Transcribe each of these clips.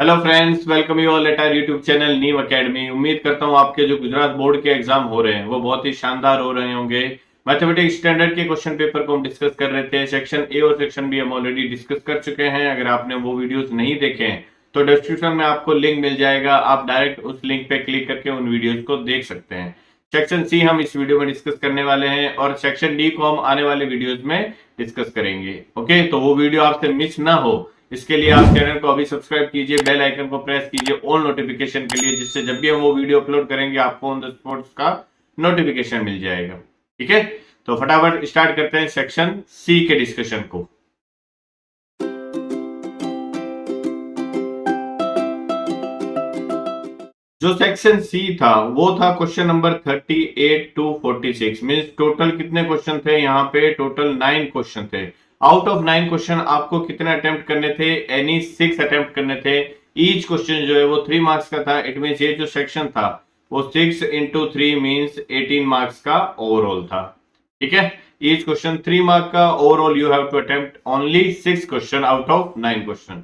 Hello friends, welcome you all at our YouTube channel Neev academy. उम्मीद करता हूँ आपके जो गुजरात बोर्ड के एग्जाम हो रहे हैं वो बहुत ही शानदार हो रहे होंगे। मैथमेटिक्स स्टैंडर्ड के क्वेश्चन पेपर को हम डिस्कस कर रहे थे। सेक्शन ए और सेक्शन बी हम ऑलरेडी डिस्कस कर चुके हैं। अगर आपने वो वीडियोस नहीं देखे हैं तो डिस्क्रिप्शन में आपको लिंक मिल जाएगा, आप डायरेक्ट उस लिंक पे क्लिक करके उन वीडियोज को देख सकते हैं। सेक्शन सी हम इस वीडियो में डिस्कस करने वाले हैं और सेक्शन डी को हम आने वाले वीडियोज में डिस्कस करेंगे। ओके, तो वो वीडियो आपसे मिस ना हो इसके लिए आप चैनल को अभी सब्सक्राइब कीजिए, बेल आइकन को प्रेस कीजिए ऑल नोटिफिकेशन के लिए, जिससे जब भी हम वो वीडियो अपलोड करेंगे आपको ऑन द स्पॉट का नोटिफिकेशन मिल जाएगा। ठीक है, तो फटाफट स्टार्ट करते हैं सेक्शन सी के डिस्कशन को। जो सेक्शन सी था वो था question number 38 to 46। Means total कितने क्वेश्चन थे यहाँ पे? टोटल 9 क्वेश्चन थे। आउट ऑफ 9 क्वेश्चन आपको कितने अटेम्प्ट करने थे? एनी 6 अटेम्प्ट करने थे। ईच क्वेश्चन जो है वो 3 मार्क्स का था। इट मींस ये जो सेक्शन था वो 6 इंटू 3 मीन्स 18 मार्क्स का ओवरऑल था। ठीक है, ईच क्वेश्चन 3 मार्क का। Overall you have to attempt only 6 question out of 9 question.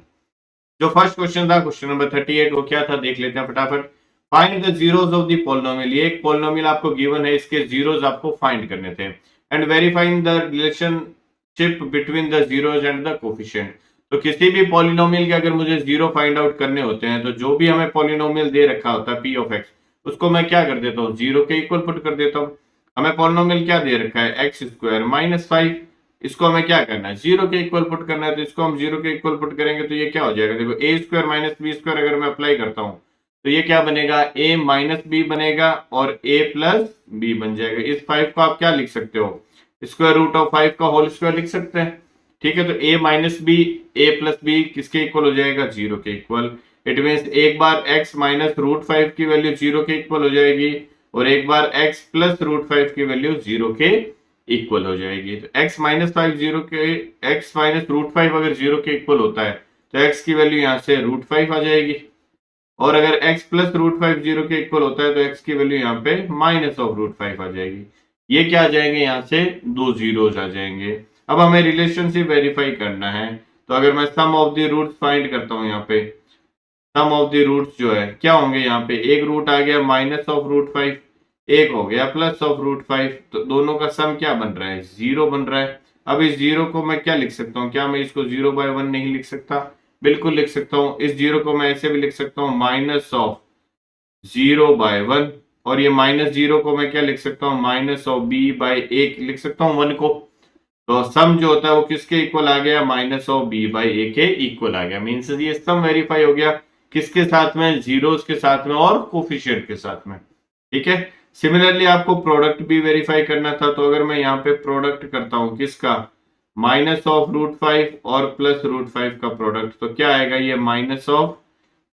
जो फर्स्ट क्वेश्चन था क्वेश्चन नंबर 38, वो क्या था देख लेते हैं फटाफट। Find the zeros of the polynomial. ये एक पॉलिनोमियल आपको गिवन है, इसके जीरोस आपको फाइंड करने थे। And verifying the relationship between the zeros and the coefficient. तो किसी भी पॉलिनोमियल के अगर मुझे जीरो फाइंड आउट करने होते हैं तो जो भी हमें पॉलिनोमियल दे रखा होता है पी ऑफ एक्स, उसको मैं क्या कर देता हूँ? जीरो के इक्वल पुट कर देता हूँ। हमें पॉलिनोमियल क्या दे रखा है? X square minus 5। इसको हमें क्या करना है? जीरो के इक्वल पुट करना है। तो इसको हम जीरो के इक्वल पुट करेंगे तो ये क्या हो जाएगा? देखो, ए स्क्वायर माइनस बी स्क्वायर अगर मैं अप्लाई करता हूँ तो ये क्या बनेगा? ए माइनस बी बनेगा और ए प्लस बी बन जाएगा। इस 5 को आप क्या लिख सकते हो? स्क्वायर रूट ऑफ 5 का होल स्क्वायर लिख सकते हैं। ठीक है, तो ए माइनस बी ए प्लस बी किसके इक्वल हो जाएगा? जीरो के इक्वल। इट मीन्स एक बार एक्स माइनस रूट 5 की वैल्यू जीरो के इक्वल हो जाएगी और एक बार एक्स प्लस रूट 5 की वैल्यू जीरो के इक्वल हो जाएगी। तो x माइनस 5 जीरो के, x माइनस रूट 5 अगर जीरो के इक्वल होता है तो x की वैल्यू यहाँ से रूट 5 आ जाएगी। और अगर x प्लस रूट 5 जीरो के इक्वल होता है तो x की वैल्यू यहाँ पे माइनस ऑफ रूट 5 आ जाएगी। ये क्या आ जाएंगे? यहाँ से दो जीरोज आ जाएंगे। अब हमें रिलेशनशिप वेरीफाई करना है। तो अगर मैं सम ऑफ द रूट्स फाइंड करता हूँ, यहाँ पे सम ऑफ द रूट्स जो है क्या होंगे? यहाँ पे एक रूट आ गया माइनस ऑफ रूट 5, एक हो गया प्लस ऑफ रूट 5। तो दोनों का सम क्या बन रहा है? जीरो बन रहा है। अब इस जीरो को मैं क्या लिख सकता हूँ? क्या मैं इसको 0/1 नहीं लिख सकता? बिल्कुल लिख सकता हूँ। इस जीरो को मैं ऐसे भी लिख सकता हूँ, माइनस ऑफ 0/1। और ये माइनस जीरो को मैं क्या लिख सकता हूँ? माइनस ऑफ b/a लिख सकता हूँ 1 को। तो सम जो होता है वो किसके इक्वल आ गया? माइनस ऑफ b/a के इक्वल आ गया। मीन्स ये सम वेरीफाई हो गया। किसके साथ में? जीरोस के साथ में और कोफिशिएंट के साथ में। ठीक है, सिमिलरली आपको प्रोडक्ट भी वेरीफाई करना था। तो अगर मैं यहाँ पे प्रोडक्ट करता हूँ किसका? माइनस ऑफ रूट 5 और प्लस रूट 5 का प्रोडक्ट, तो क्या आएगा? ये माइनस ऑफ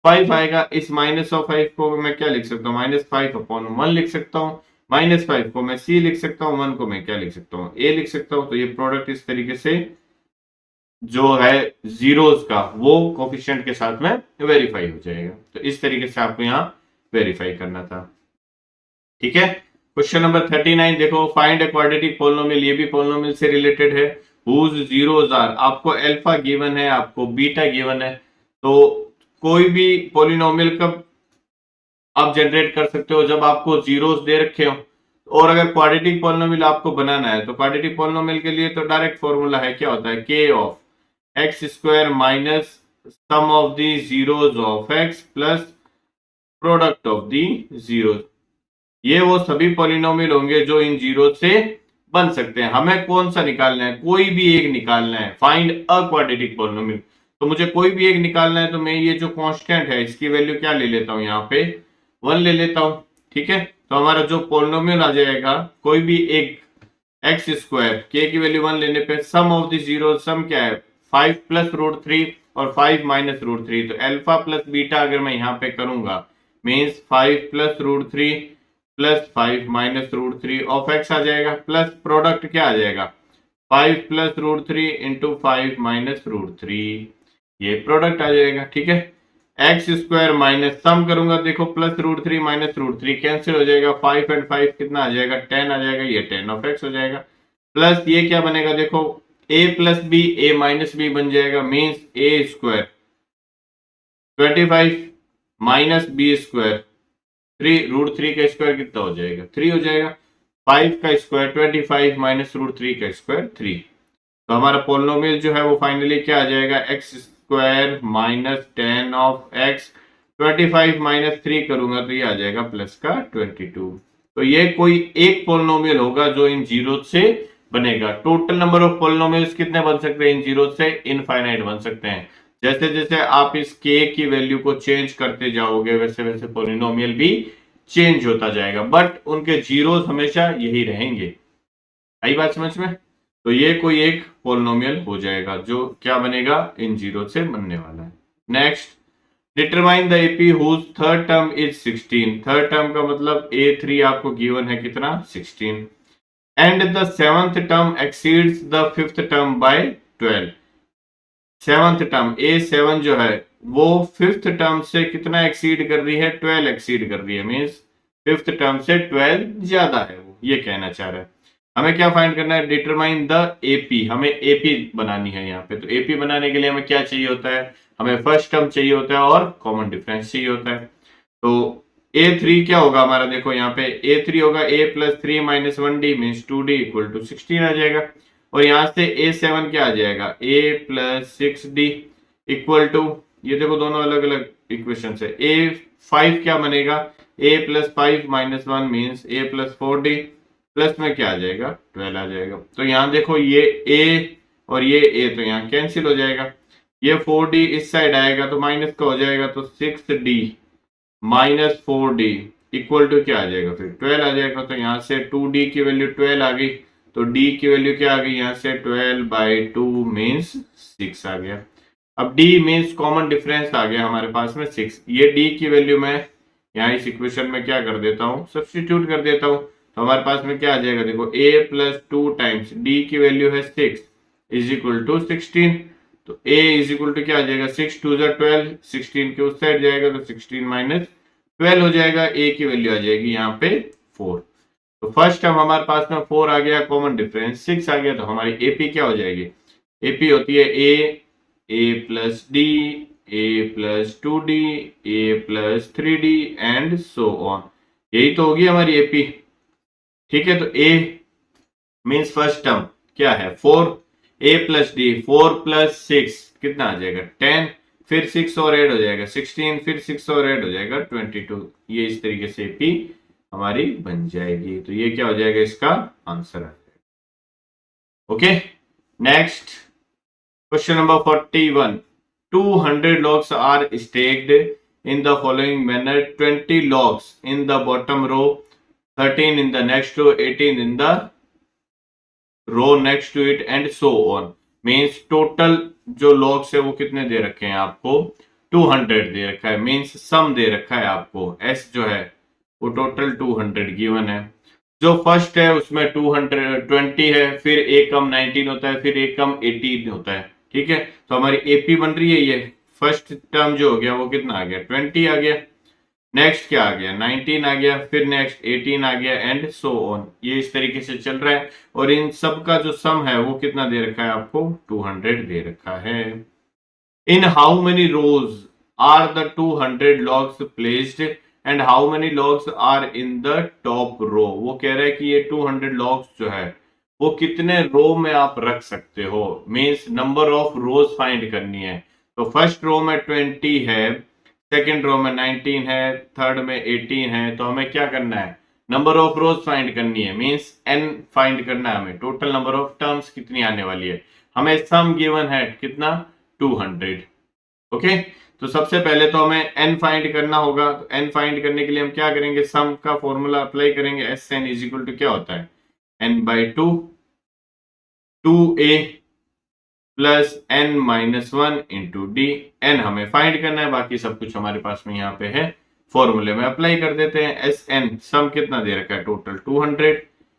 5 आएगा। इस माइनस ऑफ 5 को मैं क्या लिख सकता हूँ? -5/1 लिख सकता हूँ। -5 को मैं c लिख सकता हूँ, 1 को मैं क्या लिख सकता हूँ? a लिख सकता हूँ। तो ये प्रोडक्ट इस तरीके से जो है जीरोस का वो कोफिशिएंट के साथ में वेरीफाई हो जाएगा। तो इस तरीके से आपको यहाँ वेरीफाई करना था। ठीक है, क्वेश्चन नंबर 39 देखो। Find a quadratic polynomial. ये भी पोलिनोमियल से रिलेटेड है। Whose zeros are. आपको अल्फा गिवन है, आपको बीटा गिवन है। तो कोई भी पोलिनोमियल कब आप जनरेट कर सकते हो? जब आपको जीरोस दे रखे हो। और अगर क्वाड्रेटिक पोलिनोमियल आपको बनाना है तो क्वाड्रेटिक पोलिनोमियल के लिए तो डायरेक्ट फॉर्मूला है, क्या होता है? k of x square minus sum of the zeros of x plus product of the zeros. ये वो सभी पॉलिनोमियल होंगे जो इन जीरो से बन सकते हैं। हमें कौन सा निकालना है? कोई भी एक निकालना है। Find a quadratic polynomial. तो मुझे कोई भी एक निकालना है तो मैं ये जो कांस्टेंट है इसकी वैल्यू क्या ले लेता हूं? यहाँ पे 1 ले लेता हूं। ठीक है, तो हमारा जो पॉलिनोमियल आ जाएगा कोई भी एक एक्स स्क्वायर के की वैल्यू 1 लेने पे सम ऑफ द जीरो, सम क्या है? 5 प्लस रूट 3 और 5 माइनस रूट 3। तो अल्फा प्लस बीटा अगर मैं यहाँ पे करूंगा means 5 plus root 3 plus 5 minus root 3 of x आ जाएगा। प्लस प्रोडक्ट क्या आ जाएगा? 5 plus root 3 into 5 minus root 3। ये प्रोडक्ट आ जाएगा। ठीक है, एक्स स्क्वायर माइनस सम करूंगा, देखो plus root 3 minus root 3 cancel हो जाएगा। 5 एंड 5 कितना आ जाएगा? 10 आ जाएगा। ये 10 ऑफ एक्स हो जाएगा। प्लस ये क्या बनेगा? देखो a plus B, A minus B बन जाएगा। Means A square 25 minus B square 3 √3 का स्क्वायर कितना हो जाएगा 3 हो जाएगा। 5 का स्क्वायर 25 माइनस √3 का स्क्वायर 3। तो हमारा पोलिनोमियल जो है वो फाइनली क्या आ जाएगा x square minus 10 of x. 25 minus 3 करूंगा तो ये आ जाएगा प्लस का 22। तो ये कोई एक पोलिनोमियल होगा जो इन जीरो से बनेगा। टोटल नंबर ऑफ पोलिनोमियल्स कितने बन सकते हैं इन जीरो से, इनफाइनाइट बन सकते हैं। जैसे जैसे आप इस k की वैल्यू को चेंज करते जाओगे वैसे वैसे पोलिनोमियल भी चेंज होता जाएगा, बट उनके जीरोस हमेशा यही रहेंगे। आई बात समझ में? तो ये कोई एक पोलिनोमियल हो जाएगा जो क्या बनेगा इन जीरो से बनने वाला है। Next, determine the AP whose third term is 16। Third term का मतलब A3 आपको गिवन है कितना 16, and the seventh term exceeds the fifth term by 12। Seventh term A7 जो है वो फिफ्थ टर्म से कितना एक्सीड कर रही है 12 एक्सीड कर रही है, मीन्स फिफ्थ टर्म से 12 ज्यादा है, वो ये कहना चाह रहा है। हमें क्या फाइंड करना है, डिटरमाइन द एपी, हमें एपी बनानी है यहाँ पे। तो एपी बनाने के लिए हमें क्या चाहिए होता है, हमें फर्स्ट टर्म चाहिए होता है और कॉमन डिफरेंस चाहिए होता है। तो A3 क्या होगा हमारा, देखो यहाँ पे A3 होगा A plus 3 minus 1D means 2D equal to 16 आ जाएगा। और यहां से A7 क्या आ जाएगा A plus 6D equal to, ये देखो दोनों अलग अलग इक्वेशन है। A5 क्या बनेगा A plus 5 minus 1 means A plus 4D plus में क्या आ जाएगा 12 आ जाएगा। तो यहाँ देखो ये A और ये A तो यहाँ कैंसिल हो जाएगा। ये 4D इस साइड आएगा तो माइनस का हो जाएगा, तो 6D minus 4D equal to क्या आ जाएगा फिर 12 आ जाएगा। तो यहाँ से 2D की वैल्यू 12 आ गई, तो D की वैल्यू क्या आ गई यहाँ से 12/2 मीन्स 6 आ गया। अब D मीन्स कॉमन डिफरेंस आ गया हमारे पास में 6। ये D की वैल्यू मैं यहाँ इस इक्वेशन में क्या कर देता हूँ, सब्स्टिट्यूट कर देता हूँ। तो हमारे पास में क्या आ जाएगा, देखो A प्लस 2 टाइम्स D की वैल्यू है 6 इज इक्वल टू 16। तो A इज इक्वल टू क्या आ जाएगा 6 2 12, 16 के उस साइड जाएगा तो 16 माइनस 12 हो जाएगा। A की वैल्यू आ जाएगी यहाँ पे 4। तो फर्स्ट टर्म हमारे पास में 4 आ गया, कॉमन डिफरेंस 6 आ गया, तो हमारी एपी क्या हो जाएगी, एपी होती है A plus D, A plus 2D, A plus 3D and so on. यही तो होगी हमारी एपी। ठीक है, तो A मीन्स फर्स्ट टर्म क्या है 4, A प्लस डी 4 प्लस 6 कितना आ जाएगा 10, फिर 6 और ऐड हो जाएगा 16, फिर 6 और ऐड हो जाएगा 22। ये इस तरीके से एपी हमारी बन जाएगी। तो ये क्या हो जाएगा, इसका आंसर आ जाएगा। Okay, next question number 41। 200 logs are stacked in the following manner: 20 logs in the bottom row, 13 in the next row, 18 in the row next to it and so on। Means total जो logs है वो कितने दे रखे हैं आपको 200 दे रखा है, means सम दे रखा है आपको S जो है वो टोटल 200 गिवन है। जो फर्स्ट है उसमें 220 है, फिर एक कम 19 होता है, फिर एक कम 18 होता है। ठीक है, तो हमारी एपी बन रही है, ये फर्स्ट टर्म जो हो गया वो कितना आ गया 20 आ गया, नेक्स्ट क्या आ गया 19 आ गया, फिर नेक्स्ट 18 आ गया एंड सो ऑन। ये इस तरीके से चल रहा है और इन सब का जो सम है वो कितना दे रखा है आपको 200 दे रखा है। In how many rows are the 200 logs placed and how many logs are in the top row? वो कह रहा है कि ये 200 logs जो है वो कितने रो में आप रख सकते हो, means number of rose find करनी है। तो फर्स्ट रो में 20 है, सेकंड रो में 19 है, थर्ड में 18 है। तो हमें क्या करना है, नंबर ऑफ रोज फाइंड करनी है, मीन्स n फाइंड करना है हमें। टोटल नंबर ऑफ टर्म्स कितनी आने वाली है, हमें सम गिवन है कितना 200। ओके, तो सबसे पहले तो हमें n फाइंड करना होगा। तो n फाइंड करने के लिए हम क्या करेंगे, सम का फॉर्मूला अप्लाई करेंगे। S N is equal to क्या होता है n/2 2a plus n minus 1 into D. N हमें फाइंड करना है, बाकी सब कुछ हमारे पास में यहाँ पे है, फॉर्मूले में अप्लाई कर देते हैं। एस एन सम कितना दे रखा है टोटल 200,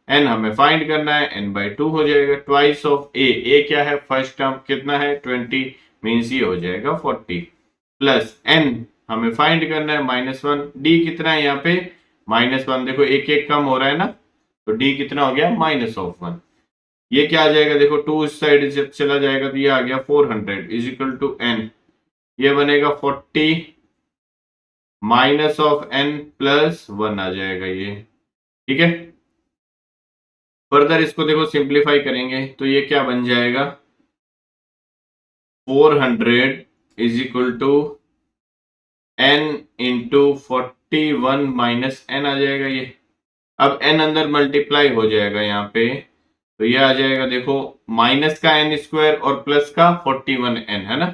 n हमें फाइंड करना है n/2 हो जाएगा, ट्वाइस ऑफ a क्या है फर्स्ट टर्म कितना है 20 मीन्स ये हो जाएगा 40, प्लस n हमें फाइंड करना है -1, d कितना है यहाँ पे -1, देखो एक एक कम हो रहा है ना, तो d कितना हो गया -1। ये क्या आ जाएगा, देखो 2 इस साइड चला जाएगा तो ये आ गया 400 इज इक्वल टू n। ये बनेगा 40 माइनस ऑफ n प्लस 1 आ जाएगा ये। ठीक है, फर्दर इसको देखो सिंप्लीफाई करेंगे तो ये क्या बन जाएगा, 400 is equal to n into 41 minus n आ जाएगा ये। अब n अंदर मल्टीप्लाई हो जाएगा यहाँ पे, तो ये आ जाएगा देखो माइनस का n स्क्वायर और प्लस का 41n है ना,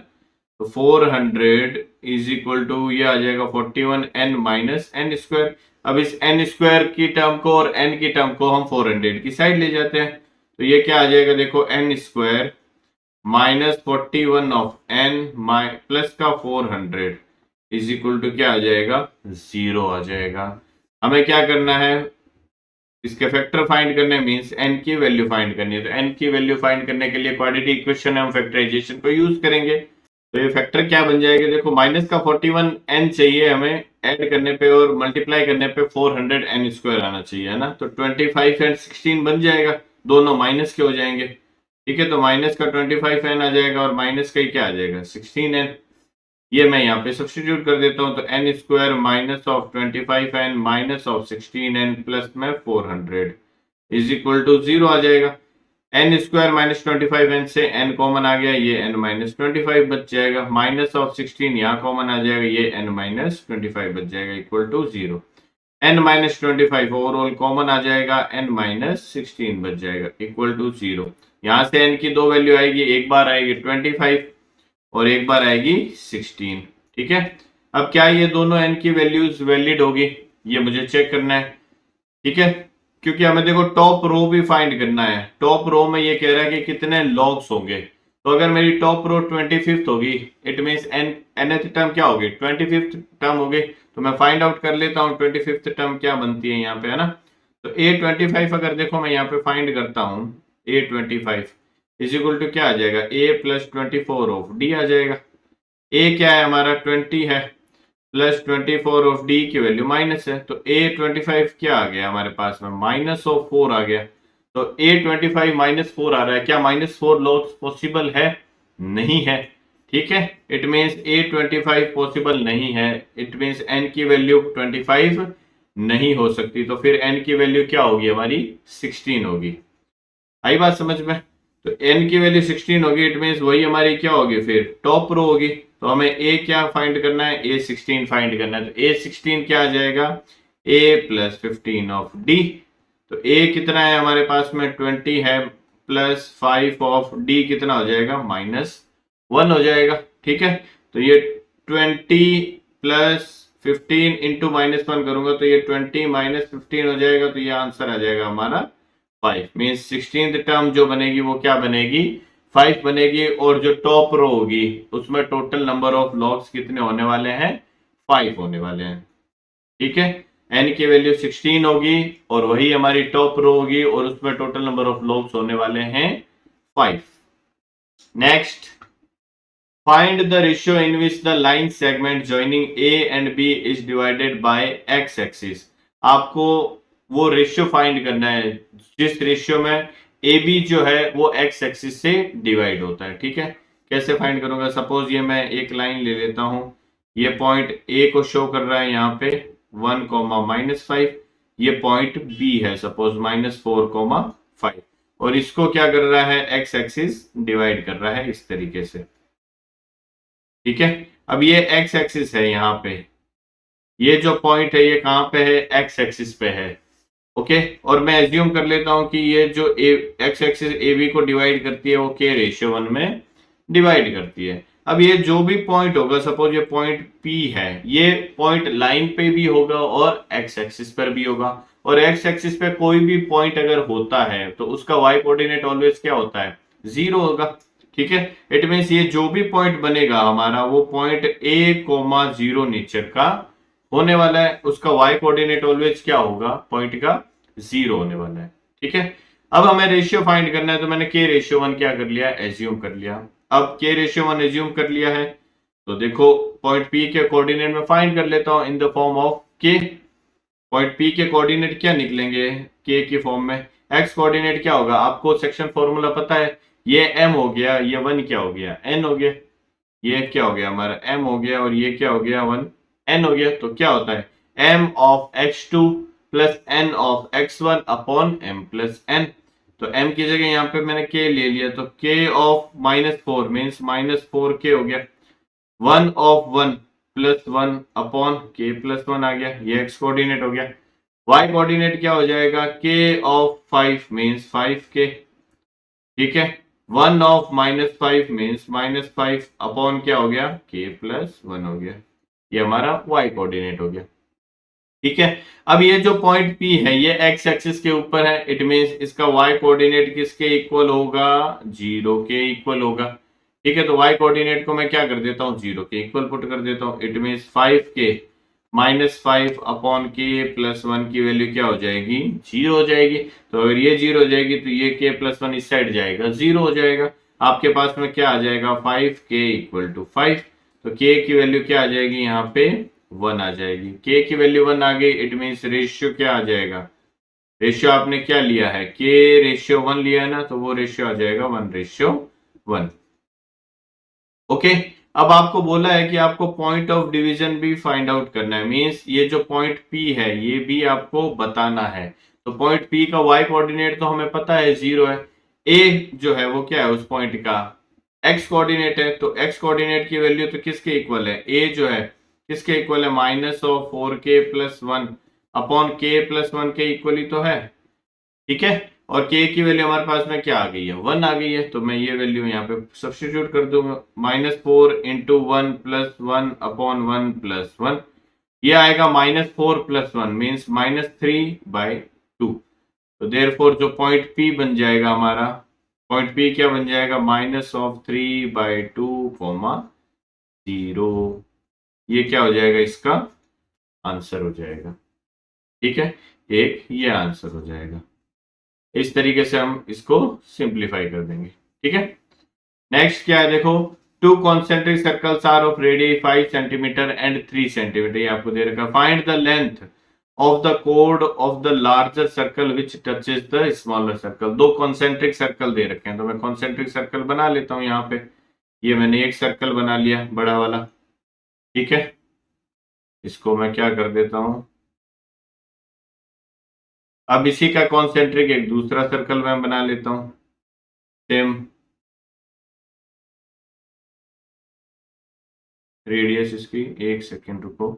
तो 400 इज इक्वल टू ये आ जाएगा 41n माइनस n स्क्वायर। अब इस n स्क्वायर की टर्म को और n की टर्म को हम 400 की साइड ले जाते हैं, तो ये क्या आ जाएगा देखो n square minus 41 of n plus का 400 इज इक्वल टू क्या आ जाएगा, 0 आ जाएगा। हमें क्या करना है, इसके फैक्टर फाइंड करने मींस n की वैल्यू फाइंड करनी है, तो n की वैल्यू फाइंड करने के लिए क्वाड्रेटिक इक्वेशन है, हम फैक्टराइजेशन को यूज करेंगे। तो ये फैक्टर क्या बन जाएगा देखो, माइनस का 41 n चाहिए हमें ऐड करने पे और मल्टीप्लाई करने पे 400 n स्क्वायर आना चाहिए है ना, तो 25 एंड 16 बन जाएगा, दोनों माइनस के हो जाएंगे। ठीक है, तो माइनस का 25 n आ जाएगा और माइनस का ही क्या आ जाएगा 16 n। ये मैं यहाँ पे सब्स्टिट्यूट कर देता हूँ, तो n square minus of 25n minus of 16n plus में 400 इज इक्वल टू 0 आ जाएगा। n स्क्वायर माइनस 25n से n कॉमन आ गया, ये n माइनस 25 बच जाएगा, माइनस ऑफ 16 यहाँ कॉमन आ जाएगा, ये n माइनस 25 बच जाएगा equal to 0। n minus 25 overall common आ जाएगा, n माइनस 16 बच जाएगा इक्वल टू 0। यहाँ से n की दो वैल्यू आएगी, एक बार आएगी 25 और एक बार आएगी 16। ठीक है, अब क्या ये दोनों n की वैल्यूज वैलिड होगी, ये मुझे चेक करना है। ठीक है, क्योंकि हमें देखो टॉप रो भी फाइंड करना है, टॉप रो में ये कह रहा है कि कितने लॉग्स होंगे, तो अगर मेरी टॉप रो 25th होगी इट मींस nth टर्म क्या होगी 25th टर्म होगी, तो मैं फाइंड आउट कर लेता हूँ 25th टर्म क्या बनती है यहाँ पे है ना। तो a25 अगर देखो मैं यहाँ पे फाइंड करता हूँ, a25 इज इक्वल टू क्या आ जाएगा, a प्लस 24 ऑफ d आ जाएगा। a क्या है हमारा 20 है, प्लस 24 ऑफ d की वैल्यू माइनस है, तो a25 क्या आ गया हमारे पास में माइनस ऑफ 4 आ गया। तो a25 माइनस 4 आ रहा है, क्या माइनस 4 लॉग्स पॉसिबल है, नहीं है। ठीक है, इट मींस a25 पॉसिबल नहीं है, इट मींस n की वैल्यू 25 नहीं हो सकती, तो फिर n की वैल्यू क्या होगी हमारी 16 होगी। आई बात समझ में, तो n की वैल्यू 16 होगी, इट मींस वही हमारी क्या होगी फिर टॉप रो होगी। तो हमें a क्या फाइंड करना है, a16 फाइंड करना है, तो a16 क्या आ जाएगा a प्लस 15 ऑफ d। तो a कितना है हमारे पास में 20 है, प्लस 5 ऑफ d कितना हो जाएगा -1 हो जाएगा। ठीक है, तो ये 20 प्लस 15 इंटू -1 करूंगा तो ये 20 माइनस 15 हो जाएगा, तो ये आंसर आ जाएगा हमारा 5। मीन्स 16th टर्म जो बनेगी वो क्या बनेगी 5 बनेगी, और जो टॉप रो होगी उसमें टोटल नंबर ऑफ लॉग्स कितने होने वाले हैं 5 होने वाले हैं। ठीक है, n की वैल्यू 16 होगी और वही हमारी टॉप रो होगी और उसमें टोटल नंबर ऑफ लॉग्स होने वाले हैं 5। Next, find the ratio in which the line segment joining a and b is divided by x axis। आपको वो रेशियो फाइंड करना है जिस रेशियो में ए बी जो है वो एक्स एक्सिस से डिवाइड होता है। ठीक है, कैसे फाइंड करूंगा, सपोज ये मैं एक लाइन ले लेता हूं, ये पॉइंट ए को शो कर रहा है यहाँ पे 1, -5, ये पॉइंट बी है सपोज -4, 5, और इसको क्या कर रहा है एक्स एक्सिस डिवाइड कर रहा है इस तरीके से। ठीक है, अब ये एक्स एक्सिस है यहाँ पे, ये जो पॉइंट है ये कहां पे है एक्स एक्सिस पे है। ओके, और मैं एज्यूम कर लेता हूं कि ये जो एक्स एक्सिस ए बी को डिवाइड करती है वो के रेशियो 1 में डिवाइड करती है। अब ये जो भी पॉइंट होगा, सपोज ये पॉइंट पी है, ये पॉइंट लाइन पे भी होगा और एक्स एक्सिस पर भी होगा, और एक्स एक्सिस पे कोई भी पॉइंट अगर होता है तो उसका वाई कोऑर्डिनेट ऑलवेज क्या होता है 0 होगा। ठीक है, इट मींस ये जो भी पॉइंट बनेगा हमारा वो पॉइंट a,0 नेचर का होने वाला है, उसका y कोऑर्डिनेट ऑलवेज क्या होगा पॉइंट का 0 होने वाला है। ठीक है, अब हमें रेशियो फाइंड करना है, तो मैंने k रेशियो 1 क्या कर लिया एज्यूम कर लिया। अब k रेशियो 1 एज्यूम कर लिया है तो देखो पॉइंट p के कोऑर्डिनेट में फाइंड कर लेता हूं in the form of k। Point p के कोऑर्डिनेट क्या निकलेंगे k की फॉर्म में, x कोऑर्डिनेट क्या होगा आपको सेक्शन फॉर्मूला पता है, ये m हो गया, ये 1 क्या हो गया n हो गया। ये क्या हो गया हमारा m हो गया, और ये क्या हो गया 1n हो गया। तो क्या होता है m of x2 plus n of x1 upon m plus n। तो m की जगह यहाँ पे मैंने k ले लिया, तो k ऑफ -4 मीन्स -4k हो गया। 1 of 1 plus 1 upon k plus 1 आ गया, ये x कोऑर्डिनेट हो गया। y कोऑर्डिनेट क्या हो जाएगा k ऑफ 5 मीन्स 5k, ठीक है। 1 ऑफ -5 मीन्स -5 अपॉन क्या हो गया k प्लस 1 हो गया, ये हमारा y कोऑर्डिनेट हो गया, ठीक है। अब ये जो पॉइंट P है ये x एक्सिस के ऊपर है, इट मींस इसका y कोऑर्डिनेट किसके इक्वल होगा 0 के इक्वल होगा, ठीक है। तो y कोऑर्डिनेट को मैं क्या कर देता हूँ 0 के इक्वल पुट कर देता हूँ, it means 5k -5 upon k plus 1 की वैल्यू क्या हो जाएगी 0 हो जाएगी। तो अगर ये 0 हो जाएगी तो ये k प्लस 1 इस साइड जाएगा 0 हो जाएगा। आपके पास में क्या आ जाएगा 5k इक्वल टू 5। तो k की वैल्यू क्या आ जाएगी यहाँ पे 1 आ जाएगी। k की वैल्यू 1 आ गई, इट मींस रेशियो क्या आ जाएगा, रेशियो आपने क्या लिया है k रेशियो 1 लिया है ना, तो वो रेशियो आ जाएगा 1:1। ओके। अब आपको बोला है कि आपको पॉइंट ऑफ डिवीजन भी फाइंड आउट करना है, मींस ये जो पॉइंट P है ये भी आपको बताना है। तो पॉइंट P का y कोऑर्डिनेट तो हमें पता है 0 है, a जो है वो क्या है उस पॉइंट का x कोऑर्डिनेट है। तो x कोऑर्डिनेट की वैल्यू तो किसके इक्वल है, a जो है किसके इक्वल है -4k plus 1 upon k plus 1 के इक्वल ही तो है, ठीक है। और k की वैल्यू हमारे पास में क्या आ गई है 1 आ गई है, तो मैं ये वैल्यू यहाँ पे सब्स्टिट्यूट कर दूंगा, -4 इंटू 1 प्लस 1 अपॉन 1 प्लस 1, ये आएगा -4 प्लस 1 मीन्स -3/2। तो देयरफॉर जो पॉइंट P बन जाएगा हमारा, पॉइंट P क्या बन जाएगा -3/2, 0। ये क्या हो जाएगा इसका आंसर हो जाएगा, ठीक है। एक ये आंसर हो जाएगा। इस तरीके से हम इसको सिंप्लीफाई कर देंगे, ठीक है। नेक्स्ट क्या है देखो, two concentric circles are of radius 5 centimetre and 3 centimetre, ये आपको दे रखा है। Find the length of the कोड of the larger circle which touches the smaller circle. दो कॉन्सेंट्रिक सर्कल दे रखे हैं, तो मैं कॉन्सेंट्रिक सर्कल बना लेता हूं यहाँ पे। ये मैंने एक सर्कल बना लिया बड़ा वाला, ठीक है। इसको मैं क्या कर देता हूं, अब इसी का कॉन्सेंट्रिक एक दूसरा सर्कल मैं बना लेता हूं सेम रेडियस इसकी। एक सेकेंड रुको,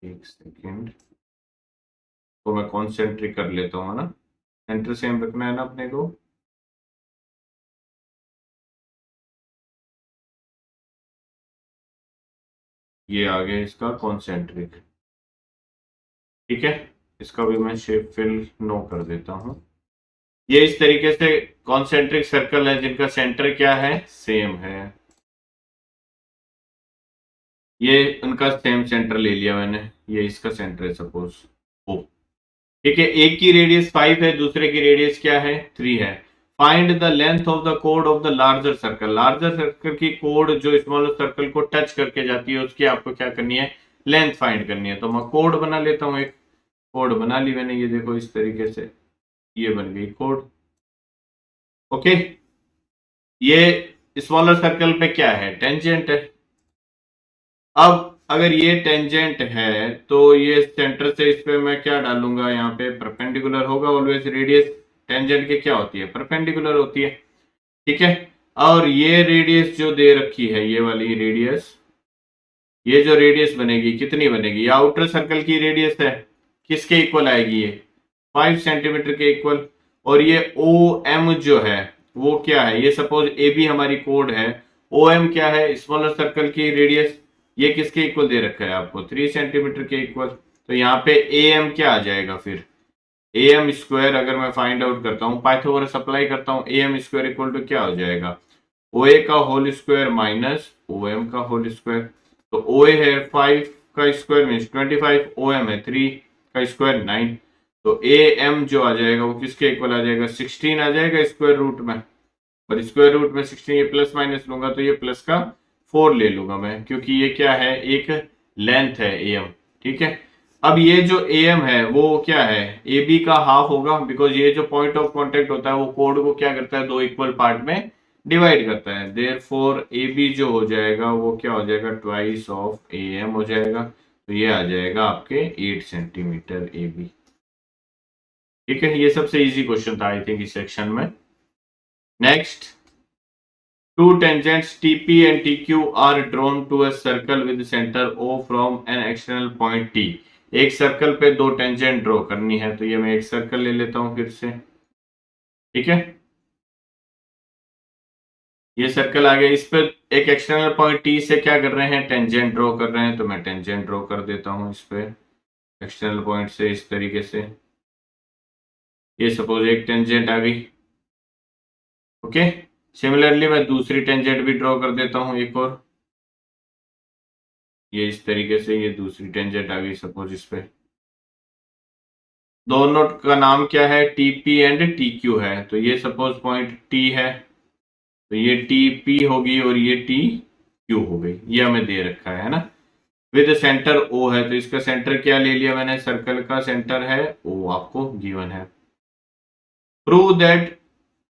एक सेकेंड, तो मैं कॉन्सेंट्रिक कर लेता हूँ ना, सेंटर सेम रखना है ना अपने को। ये आ गया इसका कॉन्सेंट्रिक, ठीक है। इसका भी मैं शेप फिल नो कर देता हूँ। ये इस तरीके से कॉन्सेंट्रिक सर्कल है जिनका सेंटर क्या है सेम है, ये उनका सेम सेंटर ले लिया मैंने, ये इसका सेंटर है सपोज ओ, ठीक है। एक की रेडियस 5 है, दूसरे की रेडियस क्या है 3 है। Find the length of the कोड of the larger circle. Larger circle की कोड जो स्मॉलर सर्कल को टच करके जाती है उसकी आपको क्या करनी है लेंथ फाइंड करनी है। तो मैं कोड बना लेता हूँ, एक कोड बना ली मैंने, ये देखो इस तरीके से ये बन गई कोड, ओके। ये स्मॉलर सर्कल पे क्या है टेंजेंट है। अब अगर ये टेंजेंट है तो ये सेंटर से इस पे मैं क्या डालूंगा यहाँ पे परपेंडिकुलर होगा ऑलवेज। रेडियस टेंजेंट के क्या होती है परपेंडिकुलर होती है, ठीक है। और ये रेडियस जो दे रखी है ये वाली रेडियस, ये जो रेडियस बनेगी कितनी बनेगी, ये आउटर सर्कल की रेडियस है, किसके इक्वल आएगी ये 5 सेंटीमीटर के इक्वल। और ये ओ एम जो है वो क्या है, ये सपोज ए बी हमारी कोड है, ओ एम क्या है स्मॉलर सर्कल की रेडियस, ये किसके इक्वल दे रखा है आपको 3 सेंटीमीटर के इक्वल। तो यहाँ पे ए एम क्या आ जाएगा फिर ए एम स्क्वायर, अगर मैं फाइंड आउट करता हूँ पाइथागोरस अप्लाई करता हूँ, A M square equal to क्या हो जाएगा ओ ए का whole square minus O M का होल स्क्वायर। तो ओ ए है 5 का स्क्वायर मीन 25, ओ एम है 3 का स्क्वायर 9। तो ए एम जो आ जाएगा वो किसके इक्वल आ जाएगा 16 आ जाएगा स्क्वायर रूट में, और स्क्वायर रूट में 16 ये प्लस माइनस लूंगा तो ये प्लस का 4 ले लूंगा मैं, क्योंकि ये क्या है एक लेंथ है ए एम, ठीक है। अब ये जो AM है वो क्या है, AB का हाफ होगा, बिकॉज ये जो पॉइंट ऑफ कांटेक्ट होता है वो कोड को क्या करता है, दो इक्वल पार्ट में डिवाइड करता है। देयरफॉर AB जो हो जाएगा वो क्या हो जाएगा, ट्वाइस ऑफ AM हो जाएगा। तो ये आ जाएगा आपके 8 सेंटीमीटर AB। ठीक है, ये सबसे इजी क्वेश्चन था आई थिंक इस सेक्शन में। Next, two tangents TP and TQ are drawn to a circle with center O from an external point T। एक सर्कल पे दो टेंजेंट ड्रॉ करनी है, तो ये मैं एक सर्कल ले लेता हूं फिर से। ठीक है, ये सर्कल आ गया, इस पे एक एक्सटर्नल पॉइंट T से क्या कर रहे हैं, टेंजेंट ड्रॉ कर रहे हैं, तो मैं टेंजेंट ड्रॉ कर देता हूं इस पे एक्सटर्नल पॉइंट से इस तरीके से। ये सपोज एक टेंजेंट आ गई। ओके, सिमिलरली मैं दूसरी टेंजेंट भी ड्रॉ कर देता हूं एक और, ये इस तरीके से ये दूसरी टेंजेंट आ गई सपोज इस पे। दोनों का नाम क्या है, TP एंड TQ है, तो ये सपोज पॉइंट T है, तो ये TP होगी और ये TQ हो गई, ये हमें दे रखा है ना। विद सेंटर O है, तो इसका सेंटर क्या ले लिया मैंने, सर्कल का सेंटर है O, आपको गिवन है। प्रूव दैट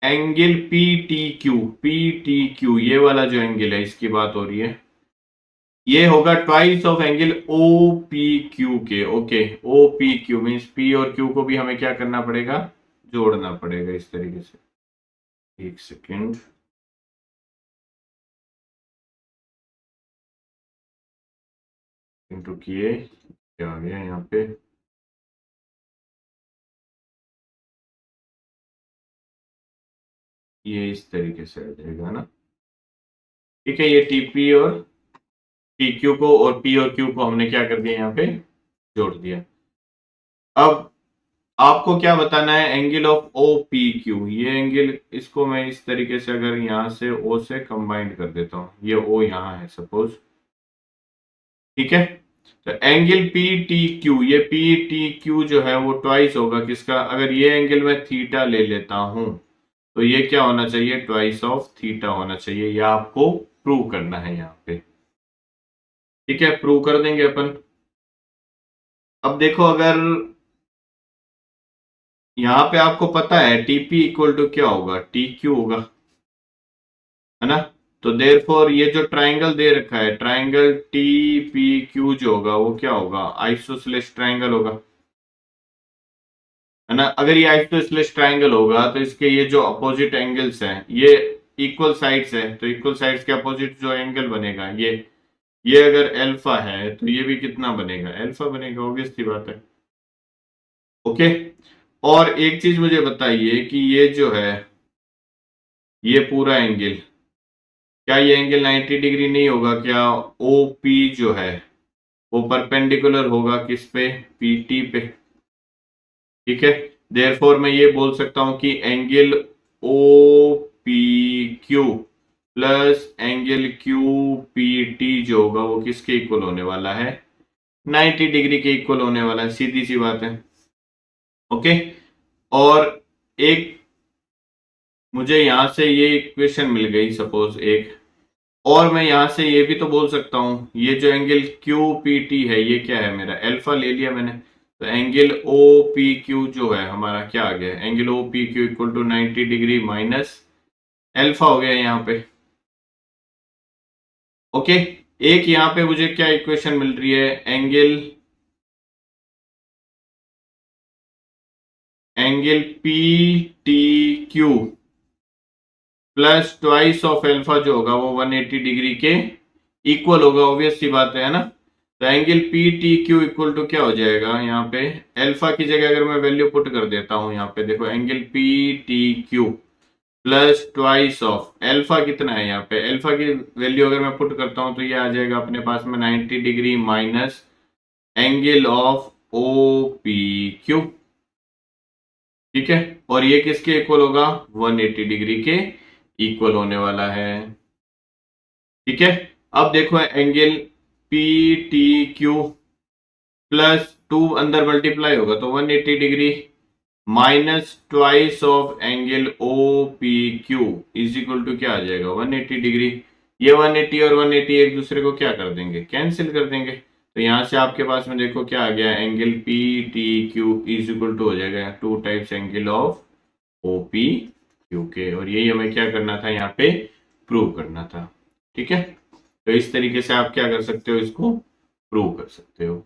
एंगल PTQ ये वाला जो एंगल है इसकी बात हो रही है, ये होगा ट्वाइस ऑफ एंगल OPQ के। ओके, OPQ मीन्स P और Q को भी हमें क्या करना पड़ेगा, जोड़ना पड़ेगा इस तरीके से। एक सेकेंड, इंटू किए, क्या आ गया यहाँ पे, ये इस तरीके से आ जाएगा ना। ठीक है, ये TP और TQ को और P और Q को हमने क्या कर दिया यहाँ पे, जोड़ दिया। अब आपको क्या बताना है, एंगल ऑफ OPQ, ये एंगल, इसको मैं इस तरीके से अगर यहां से O से कंबाइंड कर देता हूं, ये O यहां है सपोज। ठीक है, तो एंगल PTQ, ये PTQ जो है वो ट्वाइस होगा किसका, अगर ये एंगल मैं थीटा ले लेता हूं तो ये क्या होना चाहिए, ट्वाइस ऑफ थीटा होना चाहिए। यह आपको प्रूव करना है यहाँ पे। ठीक है, प्रूव कर देंगे अपन। अब देखो, अगर यहाँ पे आपको पता है TP इक्वल टू क्या होगा, TQ होगा, है ना। तो देयरफॉर ये जो ट्राइंगल दे रखा है, ट्राइंगल TPQ जो होगा वो क्या होगा, आइसोसेलेस ट्राइंगल होगा, है ना। अगर ये आइसोसेलेस ट्राइंगल होगा तो इसके ये जो अपोजिट एंगल्स हैं ये इक्वल साइड्स है, तो इक्वल साइड्स के अपोजिट जो एंगल बनेगा ये अगर अल्फा है तो ये भी कितना बनेगा, अल्फा बनेगा, ऑब्वियस सी बात है। ओके, और एक चीज मुझे बताइए कि ये जो है ये पूरा एंगल, क्या ये एंगल 90 डिग्री नहीं होगा क्या, OP जो है वो परपेंडिकुलर होगा किस पे, PT पे। ठीक है, देयरफॉर मैं ये बोल सकता हूं कि angle OPQ plus angle QPT जो होगा वो किसके इक्वल होने वाला है, 90 डिग्री के इक्वल होने वाला है, सीधी सी बात है। ओके, और एक मुझे यहां से ये इक्वेशन मिल गई सपोज एक, और मैं यहां से ये भी तो बोल सकता हूं, ये जो एंगल QPT है ये क्या है मेरा, अल्फा ले लिया मैंने, तो एंगल OPQ जो है हमारा क्या आ गया, angle OPQ equal to 90 degree minus alpha हो गया यहाँ पे। ओके, एक यहाँ पे मुझे क्या इक्वेशन मिल रही है, angle PTQ plus twice of alpha जो होगा वो 180 डिग्री के इक्वल होगा, ऑब्वियस सी बात है ना। तो एंगल PTQ इक्वल टू क्या हो जाएगा, यहाँ पे अल्फा की जगह अगर मैं वैल्यू पुट कर देता हूं, यहाँ पे देखो angle PTQ plus twice of alpha कितना है, यहाँ पे अल्फा की वैल्यू अगर मैं पुट करता हूं तो ये आ जाएगा अपने पास में 90 degree minus angle of OPQ। ठीक है, और ये किसके इक्वल होगा, 180 डिग्री के इक्वल होने वाला है। ठीक है, अब देखो एंगल PTQ प्लस 2 अंदर मल्टीप्लाई होगा तो 180 degree minus twice of angle OPQ is equal to क्या आ जाएगा, 180 डिग्री। ये 180 और 180 एक दूसरे को क्या कर देंगे, कैंसिल कर देंगे। तो यहाँ से आपके पास में देखो क्या आ गया, angle P T Q is equal to हो जाएगा 2 times angle of O P Q के, और यही हमें क्या करना था यहाँ पे, प्रूव करना था। ठीक है, तो इस तरीके से आप क्या कर सकते हो, इसको प्रूव कर सकते हो।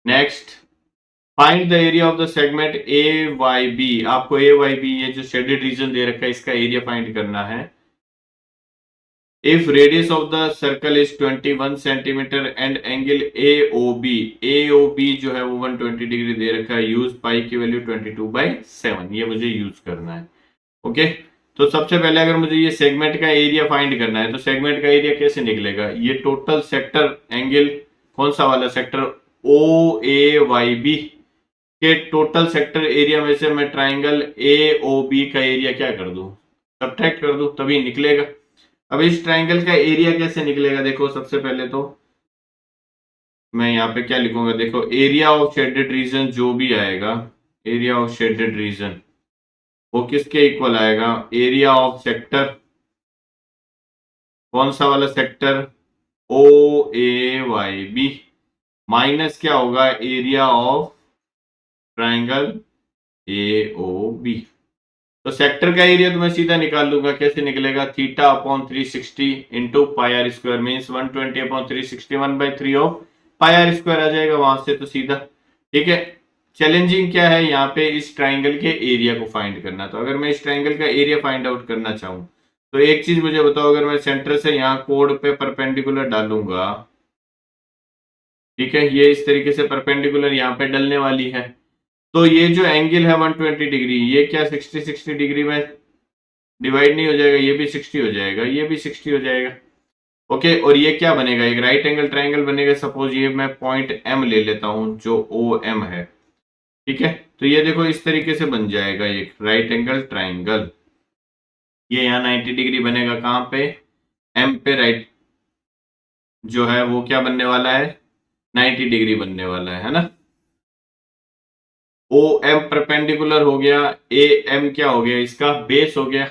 Next, find the area of the segment A Y B. आपको ए वाई बी ये जो शेडेड रीजन दे रखा है इसका एरिया फाइंड करना है। If radius of the circle is 21 centimetre and angle AOB जो है वो 120 डिग्री दे रखा है, यूज पाई की वैल्यू 22/7, ये मुझे यूज करना है। ओके, तो सबसे पहले अगर मुझे ये सेगमेंट का एरिया फाइंड करना है तो सेगमेंट का एरिया कैसे निकलेगा, ये टोटल सेक्टर एंगल, कौन सा वाला सेक्टर, OAYB के टोटल सेक्टर एरिया में से मैं ट्राइंगल AOB का एरिया क्या कर दूं, सब्ट्रैक्ट कर दूं, तभी निकलेगा। अब इस ट्राइंगल का एरिया कैसे निकलेगा, देखो सबसे पहले तो मैं यहाँ पे क्या लिखूंगा, देखो एरिया ऑफ शेडेड रीजन जो भी आएगा, एरिया ऑफ शेडेड रीजन वो किसके इक्वल आएगा, एरिया ऑफ सेक्टर, कौन सा वाला सेक्टर, OAYB, माइनस क्या होगा, एरिया ऑफ ट्राइंगल AOB। तो सेक्टर का एरिया तो मैं सीधा निकाल लूंगा, कैसे निकलेगा, theta upon 360 into pi r square, means 120 upon 360 1/3 of pi r square आ जाएगा वहां से, तो सीधा। ठीक है, चैलेंजिंग क्या है यहाँ पे, इस ट्राइंगल के एरिया को फाइंड करना। तो अगर मैं इस ट्राइंगल का एरिया फाइंड आउट करना चाहूं तो एक चीज मुझे बताओ, अगर मैं सेंटर से यहाँ कोड पे परपेंडिकुलर डालूंगा, ठीक है, ये इस तरीके से परपेंडिकुलर यहाँ पे डलने वाली है, तो ये जो एंगल है 120 डिग्री, ये क्या 60 डिग्री में डिवाइड नहीं हो जाएगा, ये भी 60 हो जाएगा, ये भी 60 हो जाएगा। ओके, और ये क्या बनेगा, एक राइट एंगल ट्राइंगल बनेगा। सपोज ये मैं पॉइंट M ले लेता हूं जो OM है, ठीक है, तो ये देखो इस तरीके से बन जाएगा एक राइट एंगल ट्राइंगल। ये यहाँ 90 डिग्री बनेगा, कहां पे, M पे राइट जो है वो क्या बनने वाला है, 90 डिग्री बनने वाला है ना। OM परपेंडिकुलर हो गया, AM क्या हो गया, इसका बेस हो गया,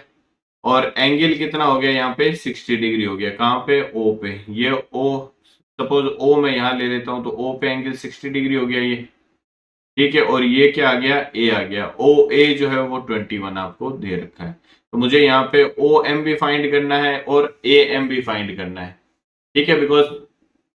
और एंगल कितना हो गया यहाँ पे 60 डिग्री हो गया, कहां पे, O पे। ये O, सपोज O मैं यहां ले लेता हूं तो O पे एंगल 60 डिग्री हो गया ये, ठीक है, और ये क्या आ गया, A आ गया। OA जो है वो 21 आपको दे रखा है, तो मुझे यहाँ पे OM भी फाइंड करना है और AM भी फाइंड करना है। ठीक है, बिकॉज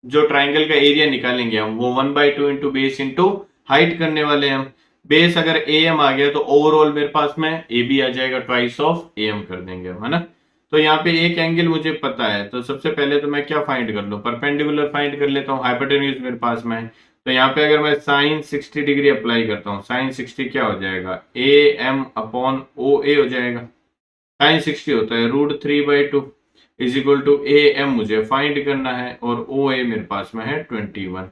जो ट्राइंगल का एरिया निकालेंगे हम वो 1/2 इंटू बेस इंटू हाइट करने वाले हैं हम। बेस अगर AM आ गया तो ओवरऑल मेरे पास में AB आ जाएगा, ट्वाइस ऑफ AM कर देंगे हम, है ना। तो यहाँ पे एक एंगल मुझे पता है, तो सबसे पहले तो मैं क्या फाइंड कर लूं, परपेंडिकुलर फाइंड कर लेता हूँ, हाइपोटेन्यूज मेरे पास में है। तो यहाँ पे अगर मैं साइन 60 डिग्री अप्लाई करता हूँ, साइन 60 क्या हो जाएगा, AM अपॉन OA हो जाएगा। साइन 60 होता है √3/2 इज इक्वल टू AM मुझे फाइंड करना है, और OA मेरे पास में है 21।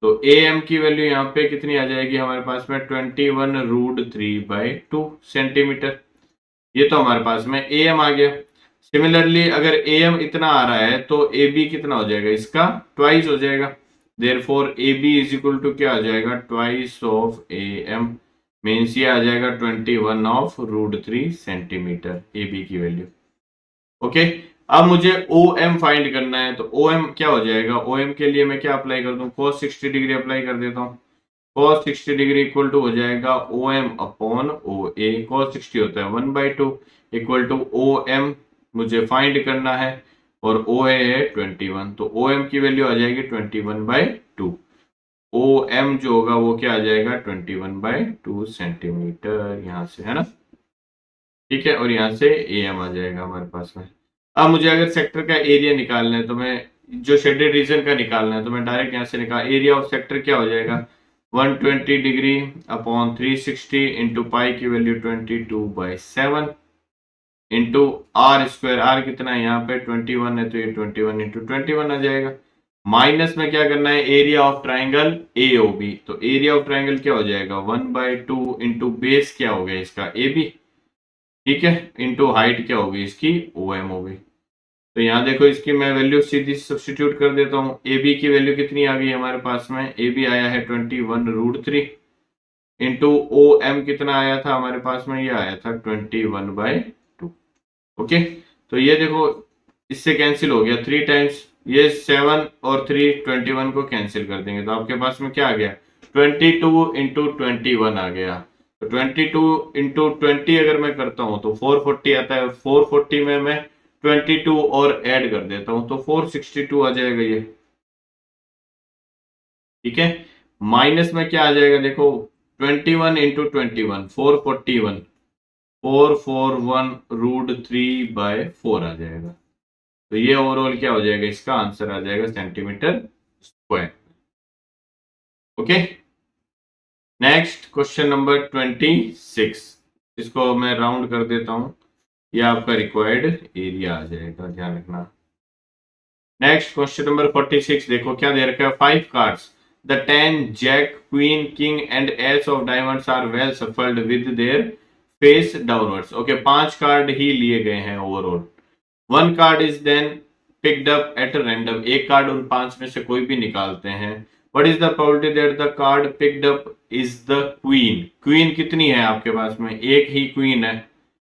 तो AM की वैल्यू यहाँ पे कितनी आ जाएगी हमारे पास में, 21√3/2 सेंटीमीटर। ये तो हमारे पास में AM आ गया। सिमिलरली अगर AM इतना आ रहा है तो AB कितना हो जाएगा, इसका ट्वाइस हो जाएगा। Therefore AB is equal to क्या आ जाएगा, ट्वाइस ऑफ AM, मीन्स ये आ जाएगा 21/√3 सेंटीमीटर AB की वैल्यू। ओके, अब मुझे OM फाइंड करना है, तो OM क्या हो जाएगा, OM के लिए मैं क्या अप्लाई कर दूं, cos 60 डिग्री अप्लाई कर देता हूं। cos 60 डिग्री इक्वल टू हो जाएगा OM अपॉन OA। cos 60 होता है 1/2 इक्वल टू OM मुझे फाइंड करना है, और OA है 21, तो OM की वैल्यू आ जाएगी 21/2। OM जो होगा वो क्या आ जाएगा, 21/2 सेंटीमीटर, यहाँ से, है ना। ठीक है, और यहाँ से AM आ जाएगा हमारे पास में। अब मुझे अगर सेक्टर का एरिया निकालना है तो मैं, जो शेडेड रीजन का निकालना है तो मैं डायरेक्ट यहाँ से निकाल, एरिया ऑफ सेक्टर क्या हो जाएगा, 120 डिग्री अपॉन 360 इंटू पाई की value 22/7 into R square, R कितना है यहाँ पे 21 है, तो ये 21 इंटू 21 आ जाएगा। माइनस में क्या करना है, एरिया ऑफ ट्राइंगल AOB, तो एरिया ऑफ ट्राइंगल क्या हो जाएगा, 1/2 इंटू बेस क्या हो गया इसका AB, ठीक है, इंटू हाइट क्या होगी इसकी, OM होगी। तो यहाँ देखो इसकी मैं वैल्यू सीधी सब्स्टिट्यूट कर देता हूँ। AB की वैल्यू कितनी आ गई हमारे पास में, AB आया है 21√3 इंटू OM कितना आया था हमारे पास में, ये आया था 21/2। ओके, तो ये देखो इससे कैंसिल हो गया, 3 टाइम्स ये 7 और 3 21 को कैंसिल कर देंगे तो आपके पास में क्या आ गया 22 इंटू 21 आ गया। तो 22 इंटू 20 अगर मैं करता हूं तो 440 आता है। 440 में मैं 22 और ऐड कर देता हूं तो 462 आ जाएगा ये। ठीक है, माइनस में क्या आ जाएगा देखो 21 इंटू 21 441 441√3/4 आ जाएगा। तो ये ओवरऑल क्या हो जाएगा, इसका आंसर आ जाएगा centimetre square. Okay, next question number 26, इसको मैं राउंड कर देता हूं, ये आपका रिक्वायर्ड एरिया आ जाएगा, ध्यान रखना। नेक्स्ट क्वेश्चन नंबर 46 देखो क्या दे रखा है, 5 cards the 10 jack queen king and ace of diamonds are well shuffled with their face downwards. Okay, 5 card ही लिए गए हैं overall. 1 card is then picked up at random, एक कार्ड उन 5 में से कोई भी निकालते हैं। What is the probability that the card picked up is the queen. Queen कितनी है आपके पास में, एक ही क्वीन है।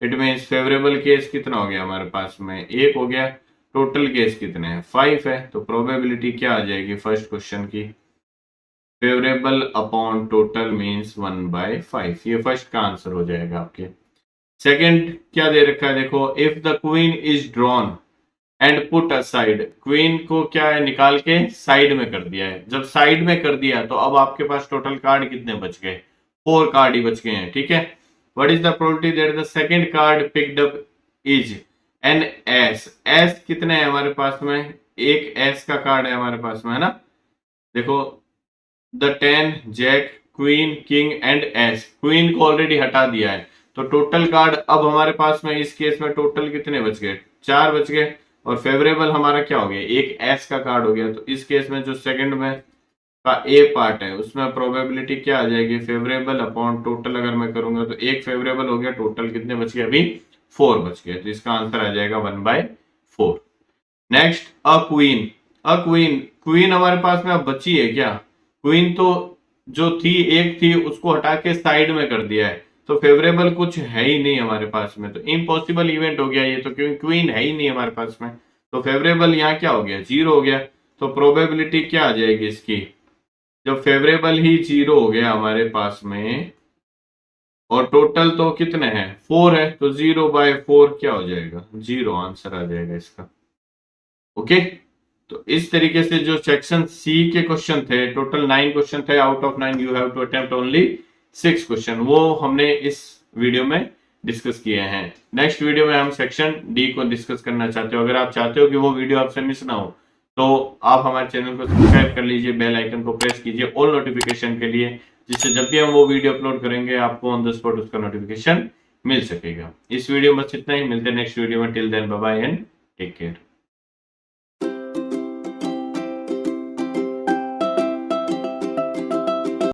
इट मीन्स फेवरेबल केस कितना हो गया हमारे पास में, एक हो गया। टोटल केस कितने हैं, 5 है। तो प्रोबेबिलिटी क्या आ जाएगी फर्स्ट क्वेश्चन की, फेवरेबल अपॉन टोटल मीन्स 1/5। ये फर्स्ट का आंसर हो जाएगा आपके। सेकंड क्या दे रखा है देखो, if the queen is drawn and put aside, queen को क्या है निकाल के साइड में कर दिया है। जब साइड में कर दिया तो अब आपके पास टोटल कार्ड कितने बच गए, 4 कार्ड ही बच गए हैं। ठीक है, what is the probability that the second card picked up is an S. S कितने हैं हमारे पास में, एक एस का कार्ड है हमारे पास में, है ना। देखो the 10 jack queen king and ace, queen को ऑलरेडी हटा दिया है तो टोटल कार्ड अब हमारे पास में इस केस में टोटल कितने बच गए, 4 बच गए। और फेवरेबल हमारा क्या हो गया, एक एस का कार्ड हो गया। तो इस केस में जो सेकंड में का ए पार्ट है उसमें प्रोबेबिलिटी क्या आ जाएगी, फेवरेबल अपॉन टोटल अगर मैं करूंगा तो एक फेवरेबल हो गया, टोटल कितने बच गए अभी 4 बच गए। तो इसका आंसर आ जाएगा 1/4। Next a queen, a queen, queen हमारे पास में अब बची है क्या, क्वीन तो जो थी एक थी उसको हटा के साइड में कर दिया है तो फेवरेबल कुछ है ही नहीं हमारे पास में। तो इम्पॉसिबल इवेंट हो गया ये तो, क्योंकि क्वीन है ही नहीं हमारे पास में। तो फेवरेबल यहाँ क्या हो गया, 0 हो गया। तो प्रोबेबिलिटी क्या आ जाएगी इसकी, जब फेवरेबल ही 0 हो गया हमारे पास में और टोटल तो कितने हैं 4 है तो 0/4 क्या हो जाएगा, 0 आंसर आ जाएगा इसका। ओके, तो इस तरीके से जो सेक्शन सी के क्वेश्चन थे, टोटल 9 क्वेश्चन थे, out of 9 you have to attempt only 6 question, वो हमने इस वीडियो में डिस्कस किए हैं। नेक्स्ट वीडियो में हम सेक्शन डी को डिस्कस करना चाहते हो। अगर आप चाहते हो कि वो वीडियो आपसे मिस ना हो तो आप हमारे चैनल को सब्सक्राइब कर लीजिए, बेल आइकन को प्रेस कीजिए ऑल नोटिफिकेशन के लिए, जिससे जब भी हम वो वीडियो अपलोड करेंगे आपको ऑन द स्पॉट उसका नोटिफिकेशन मिल सकेगा। इस वीडियो में बस इतना ही, मिलते हैं नेक्स्ट वीडियो में। Till then bye bye and take care.